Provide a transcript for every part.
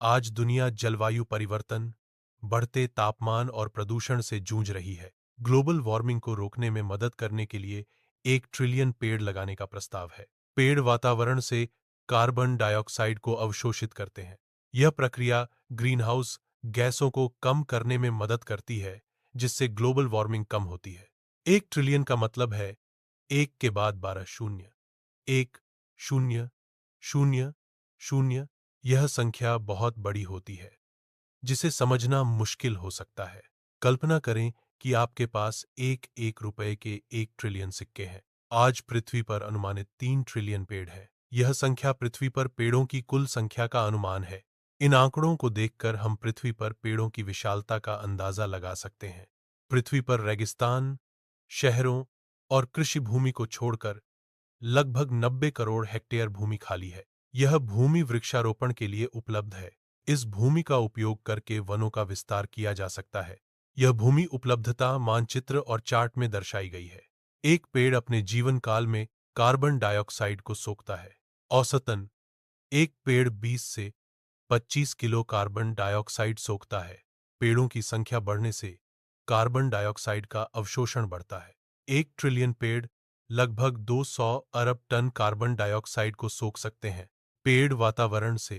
आज दुनिया जलवायु परिवर्तन, बढ़ते तापमान और प्रदूषण से जूझ रही है। ग्लोबल वार्मिंग को रोकने में मदद करने के लिए 1 ट्रिलियन पेड़ लगाने का प्रस्ताव है। पेड़ वातावरण से कार्बन डाइऑक्साइड को अवशोषित करते हैं। यह प्रक्रिया ग्रीनहाउस गैसों को कम करने में मदद करती है, जिससे ग्लोबल वार्मिंग कम होती है। 1 ट्रिलियन का मतलब है एक के बाद 12 शून्य, 1 0 0 0। यह संख्या बहुत बड़ी होती है, जिसे समझना मुश्किल हो सकता है। कल्पना करें कि आपके पास एक एक रुपए के 1 ट्रिलियन सिक्के हैं। आज पृथ्वी पर अनुमानित 3 ट्रिलियन पेड़ हैं। यह संख्या पृथ्वी पर पेड़ों की कुल संख्या का अनुमान है। इन आंकड़ों को देखकर हम पृथ्वी पर पेड़ों की विशालता का अंदाजा लगा सकते हैं। पृथ्वी पर रेगिस्तान, शहरों और कृषि भूमि को छोड़कर लगभग 90 करोड़ हेक्टेयर भूमि खाली है। यह भूमि वृक्षारोपण के लिए उपलब्ध है। इस भूमि का उपयोग करके वनों का विस्तार किया जा सकता है। यह भूमि उपलब्धता मानचित्र और चार्ट में दर्शाई गई है। एक पेड़ अपने जीवन काल में कार्बन डाइऑक्साइड को सोखता है। औसतन एक पेड़ 20 से 25 किलो कार्बन डाइऑक्साइड सोखता है। पेड़ों की संख्या बढ़ने से कार्बन डाइऑक्साइड का अवशोषण बढ़ता है। 1 ट्रिलियन पेड़ लगभग 200 अरब टन कार्बन डाइऑक्साइड को सोख सकते हैं। पेड़ वातावरण से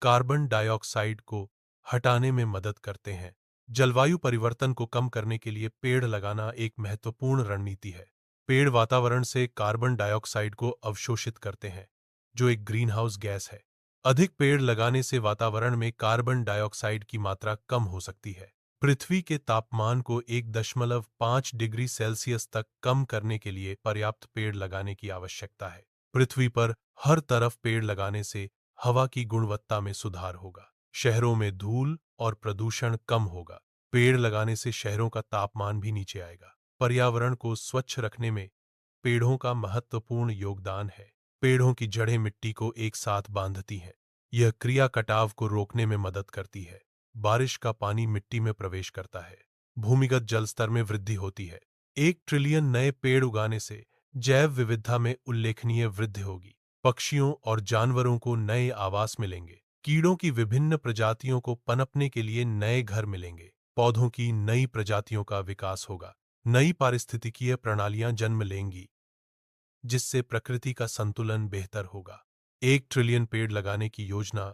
कार्बन डाइऑक्साइड को हटाने में मदद करते हैं। जलवायु परिवर्तन को कम करने के लिए पेड़ लगाना एक महत्वपूर्ण रणनीति है। पेड़ वातावरण से कार्बन डाइऑक्साइड को अवशोषित करते हैं, जो एक ग्रीनहाउस गैस है। अधिक पेड़ लगाने से वातावरण में कार्बन डाइऑक्साइड की मात्रा कम हो सकती है। पृथ्वी के तापमान को 1.5 डिग्री सेल्सियस तक कम करने के लिए पर्याप्त पेड़ लगाने की आवश्यकता है। पृथ्वी पर हर तरफ पेड़ लगाने से हवा की गुणवत्ता में सुधार होगा। शहरों में धूल और प्रदूषण कम होगा। पेड़ लगाने से शहरों का तापमान भी नीचे आएगा। पर्यावरण को स्वच्छ रखने में पेड़ों का महत्वपूर्ण योगदान है। पेड़ों की जड़ें मिट्टी को एक साथ बांधती हैं। यह क्रिया कटाव को रोकने में मदद करती है। बारिश का पानी मिट्टी में प्रवेश करता है। भूमिगत जल स्तर में वृद्धि होती है। 1 ट्रिलियन नए पेड़ उगाने से जैव विविधता में उल्लेखनीय वृद्धि होगी। पक्षियों और जानवरों को नए आवास मिलेंगे। कीड़ों की विभिन्न प्रजातियों को पनपने के लिए नए घर मिलेंगे। पौधों की नई प्रजातियों का विकास होगा। नई पारिस्थितिकीय प्रणालियां जन्म लेंगी, जिससे प्रकृति का संतुलन बेहतर होगा। 1 ट्रिलियन पेड़ लगाने की योजना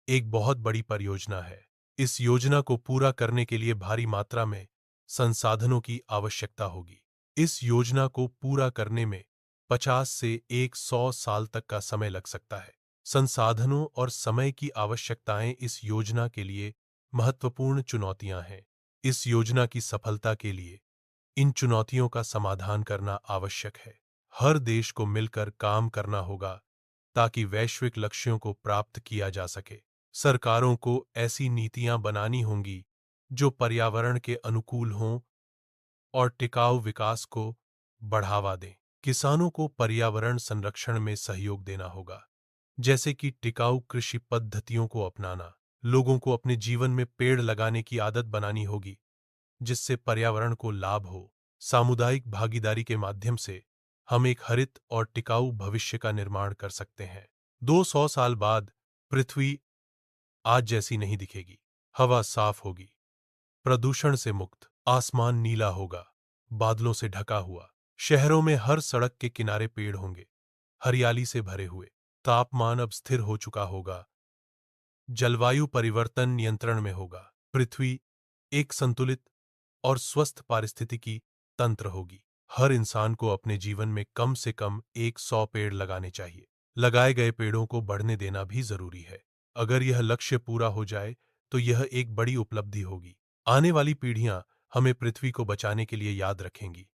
एक बहुत बड़ी परियोजना है। इस योजना को पूरा करने के लिए भारी मात्रा में संसाधनों की आवश्यकता होगी। इस योजना को पूरा करने में 50 से 100 साल तक का समय लग सकता है। संसाधनों और समय की आवश्यकताएं इस योजना के लिए महत्वपूर्ण चुनौतियां हैं। इस योजना की सफलता के लिए इन चुनौतियों का समाधान करना आवश्यक है। हर देश को मिलकर काम करना होगा ताकि वैश्विक लक्ष्यों को प्राप्त किया जा सके। सरकारों को ऐसी नीतियां बनानी होंगी जो पर्यावरण के अनुकूल हों और टिकाऊ विकास को बढ़ावा दें। किसानों को पर्यावरण संरक्षण में सहयोग देना होगा, जैसे कि टिकाऊ कृषि पद्धतियों को अपनाना। लोगों को अपने जीवन में पेड़ लगाने की आदत बनानी होगी, जिससे पर्यावरण को लाभ हो। सामुदायिक भागीदारी के माध्यम से हम एक हरित और टिकाऊ भविष्य का निर्माण कर सकते हैं। 200 साल बाद पृथ्वी आज जैसी नहीं दिखेगी। हवा साफ होगी, प्रदूषण से मुक्त, आसमान नीला होगा, बादलों से ढका हुआ। शहरों में हर सड़क के किनारे पेड़ होंगे, हरियाली से भरे हुए। तापमान अब स्थिर हो चुका होगा, जलवायु परिवर्तन नियंत्रण में होगा। पृथ्वी एक संतुलित और स्वस्थ पारिस्थितिकी तंत्र होगी। हर इंसान को अपने जीवन में कम से कम 100 पेड़ लगाने चाहिए। लगाए गए पेड़ों को बढ़ने देना भी जरूरी है। अगर यह लक्ष्य पूरा हो जाए तो यह एक बड़ी उपलब्धि होगी। आने वाली पीढ़ियां हमें पृथ्वी को बचाने के लिए याद रखेंगी।